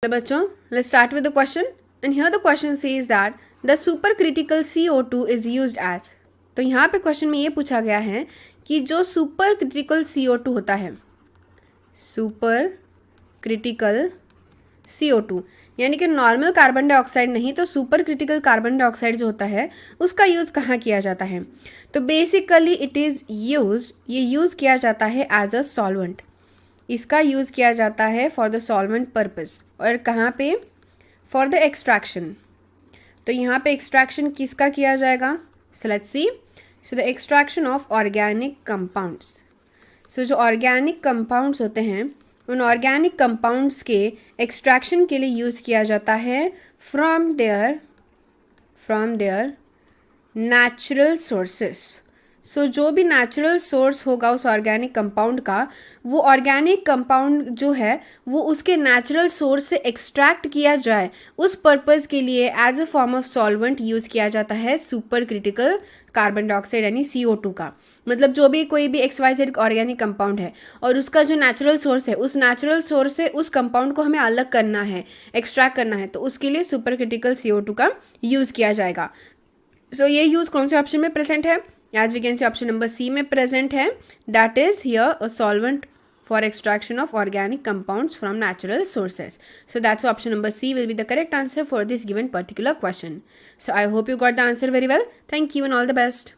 तो बच्चों, let's start with the question. And here the question says that the supercritical CO2 is used as. तो यहाँ पे question में ये पूछा गया है कि जो सुपर क्रिटिकल CO2 होता है, सुपर क्रिटिकल CO2 यानी कि नॉर्मल कार्बन डाइऑक्साइड नहीं तो सुपर क्रिटिकल कार्बन डाइऑक्साइड जो होता है उसका यूज़ कहाँ किया जाता है. तो बेसिकली इट इज़ यूज्ड, ये यूज़ किया जाता है एज अ सॉल्वेंट. इसका यूज़ किया जाता है फॉर द सॉल्वेंट पर्पस. और कहाँ पे? For the extraction. तो यहाँ पे एक्सट्रैक्शन किसका किया जाएगा? So let's see. So the extraction of organic compounds. So जो ऑर्गेनिक कंपाउंड्स होते हैं उन ऑर्गेनिक कंपाउंड्स के एक्सट्रैक्शन के लिए यूज़ किया जाता है फ्रॉम देयर नेचुरल सोर्सेस. सो जो भी नेचुरल सोर्स होगा उस ऑर्गेनिक कंपाउंड का, वो ऑर्गेनिक कंपाउंड जो है वो उसके नेचुरल सोर्स से एक्सट्रैक्ट किया जाए, उस पर्पज़ के लिए as a form of solvent use किया जाता है सुपर क्रिटिकल कार्बन डाइऑक्साइड यानी CO2 का. मतलब जो भी कोई भी XYZ ऑर्गेनिक कंपाउंड है और उसका जो नेचुरल सोर्स है, उस नेचुरल सोर्स से उस कंपाउंड को हमें अलग करना है, एक्सट्रैक्ट करना है, तो उसके लिए सुपर क्रिटिकल CO2 का यूज़ किया जाएगा. सो ये यूज़ कौन से ऑप्शन में प्रेजेंट है? As we can see option number C में प्रेजेंट है. That is here a solvent for extraction of organic compounds from natural sources. So that's option number C will be the correct answer for this given particular question. So I hope you got the answer very well. Thank you and all the best.